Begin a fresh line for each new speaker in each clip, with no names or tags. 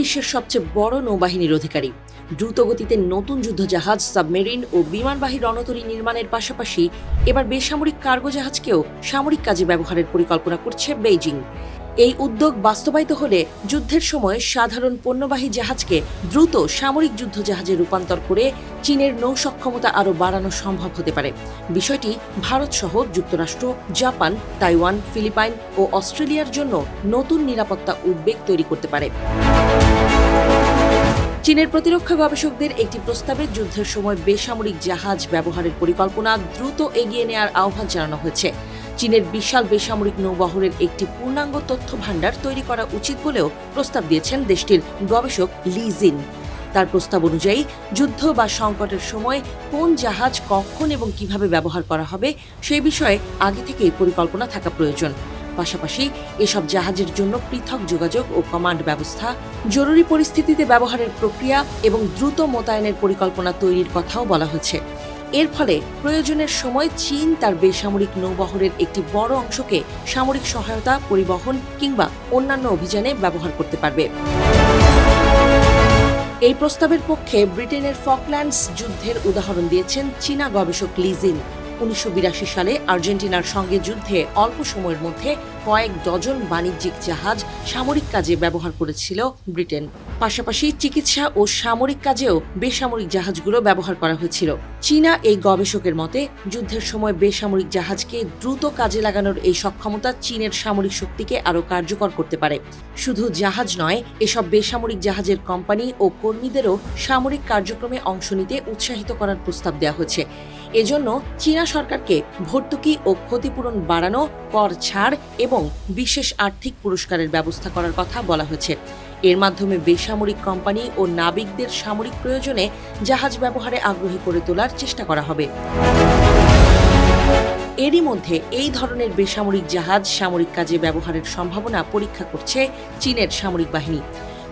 বিশ্বের সবচেয়ে বড় নৌবাহিনীর অধিকারী। দ্রুতগতিতে নতুন যুদ্ধজাহাজ, সাবমেরিন ও বিমানবাহী রণতরী নির্মাণের পাশাপাশি এবার বেসামরিক কার্গো জাহাজকেও সামরিক কাজে ব্যবহারের পরিকল্পনা করছে বেইজিং। এই উদ্যোগ বাস্তবায়িত হলে যুদ্ধের সময় সাধারণ পণ্যবাহী জাহাজকে দ্রুত সামরিক যুদ্ধজাহাজে রূপান্তর করে চীনের নৌ সক্ষমতা আরও বাড়ানো সম্ভব হতে পারে। বিষয়টি ভারত সহ যুক্তরাষ্ট্র, জাপান, তাইওয়ান, ফিলিপাইন ও অস্ট্রেলিয়ার জন্য নতুন নিরাপত্তা উদ্বেগ তৈরি করতে পারে। চীনের প্রতিরক্ষা গবেষকদের একটি প্রস্তাবে যুদ্ধের সময় বেসামরিক জাহাজ ব্যবহারের পরিকল্পনা দ্রুত এগিয়ে নেওয়ার আহ্বান জানানো হয়েছে। চীনের বিশাল বেসামরিক নৌবহরের একটি পূর্ণাঙ্গ তথ্য ভাণ্ডার তৈরি করা উচিত বলেও প্রস্তাব দিয়েছেন দেশটির গবেষক লি জিন। তার প্রস্তাব অনুযায়ী যুদ্ধ বা সংকটের সময় কোন জাহাজ কখন এবং কিভাবে ব্যবহার করা হবে সেই বিষয়ে আগে থেকেই পরিকল্পনা থাকা প্রয়োজন। পাশাপাশি এসব জাহাজের জন্য পৃথক যোগাযোগ ও কমান্ড ব্যবস্থা, জরুরি পরিস্থিতিতে ব্যবহারের প্রক্রিয়া এবং দ্রুত মোতায়েনের পরিকল্পনা তৈরির কথাও বলা হয়েছে। এর ফলে প্রয়োজনের সময় চীন তার বেসামরিক নৌবহরের একটি বড় অংশকে সামরিক সহায়তা, পরিবহন কিংবা অন্যান্য অভিযানে ব্যবহার করতে পারবে। এই প্রস্তাবের পক্ষে ব্রিটেনের ফকল্যান্ডস যুদ্ধের উদাহরণ দিয়েছেন চীনা গবেষক লি জিন। 1982 সালে আর্জেন্টিনার সঙ্গে যুদ্ধে অল্প সময়ের মধ্যে কয়েক ডজন বাণিজ্যিক জাহাজ সামরিক কাজে ব্যবহার করেছিল ব্রিটেন। পাশাপাশি চিকিৎসা ও সামরিক কাজেও বেসামরিক জাহাজগুলো ব্যবহার করা হয়েছিল। চীনা এই গবেষকের মতে যুদ্ধের সময় বেসামরিক জাহাজকে দ্রুত কাজে লাগানোর এই সক্ষমতা চীনের সামরিক শক্তিকে আরও কার্যকর করতে পারে। শুধু জাহাজ নয়, এসব বেসামরিক জাহাজের কোম্পানি ও কর্মীদেরও সামরিক কার্যক্রমে অংশ নিতে উৎসাহিত করার প্রস্তাব দেওয়া হয়েছে। এজন্য চীনা সরকারকে ভর্তুকি ও ক্ষতিপূরণ বাড়ানো, কর ছাড় এবং বিশেষ আর্থিক পুরস্কারের ব্যবস্থা করার কথা বলা হয়েছে। এর মাধ্যমে বেসামরিক কোম্পানি ও নাবিকদের সামরিক প্রয়োজনে জাহাজ ব্যবহারে আগ্রহী করে তোলার চেষ্টা করা হবে। এরই মধ্যে এই ধরনের বেসামরিক জাহাজ সামরিক কাজে ব্যবহারের সম্ভাবনা পরীক্ষা করছে চীনের সামরিক বাহিনী।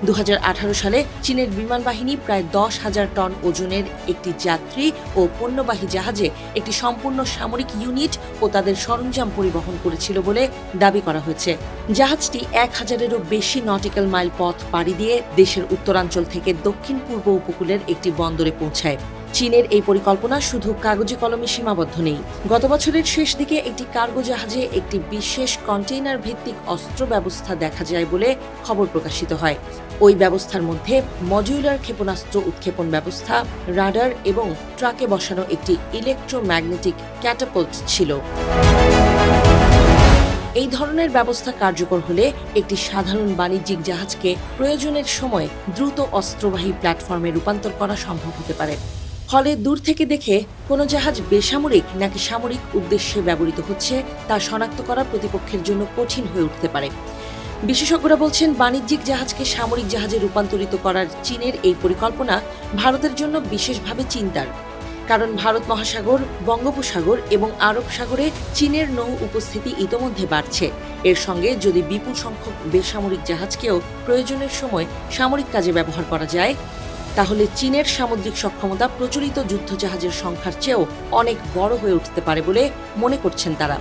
2018 সালে চীনের বিমান বাহিনী প্রায় 10,000 টন ওজনের একটি যাত্রী ও পণ্যবাহী জাহাজে একটি সম্পূর্ণ সামরিক ইউনিট ও তাদের সরঞ্জাম পরিবহন করেছিল বলে দাবি করা হয়েছে। জাহাজটি 1000-এরও বেশি নটিক্যাল মাইল পথ পাড়ি দিয়ে দেশের উত্তরাঞ্চল থেকে দক্ষিণ পূর্ব উপকূলের একটি বন্দরে পৌঁছায়। চীনের এই পরিকল্পনা শুধু কাগজে কলমে সীমাবদ্ধ নেই। গত বছরের শেষ দিকে একটি কার্গো জাহাজে একটি বিশেষ কন্টেইনার ভিত্তিক অস্ত্র ব্যবস্থা দেখা যায় বলে খবর প্রকাশিত হয়। ওই ব্যবস্থার মধ্যে মডিউলার ক্ষেপণাস্ত্র উৎক্ষেপণ ব্যবস্থা, রাডার এবং ট্রাকে বসানো একটি ইলেকট্রোম্যাগনেটিক ক্যাটাপল্ট ছিল। এই ধরনের ব্যবস্থা কার্যকর হলে একটি সাধারণ বাণিজ্যিক জাহাজকে প্রয়োজনের সময় দ্রুত অস্ত্রবাহী প্ল্যাটফর্মে রূপান্তর করা সম্ভব হতে পারে। ফলে দূর থেকে দেখে কোনো জাহাজ বেসামরিক নাকি সামরিক উদ্দেশ্যে ব্যবহৃত হচ্ছে তা শনাক্ত করা প্রতিপক্ষের জন্য কঠিন হয়ে উঠতে পারে। বিশেষজ্ঞরা বলছেন, বাণিজ্যিক জাহাজকে সামরিক জাহাজে রূপান্তরিত করার চীনের এই পরিকল্পনা ভারতের জন্য বিশেষভাবে চিন্তার। কারণ ভারত মহাসাগর, বঙ্গোপসাগর এবং আরব সাগরে চীনের নৌ উপস্থিতি ইতোমধ্যে বাড়ছে। এর সঙ্গে যদি বিপুল সংখ্যক বেসামরিক জাহাজকেও প্রয়োজনের সময় সামরিক কাজে ব্যবহার করা যায়, তাহলে চীনের সামুদ্রিক সক্ষমতা প্রচলিত যুদ্ধজাহাজের সংখ্যার চেয়েও অনেক বড় হয়ে উঠতে পারে বলে মনে করছেন তারা।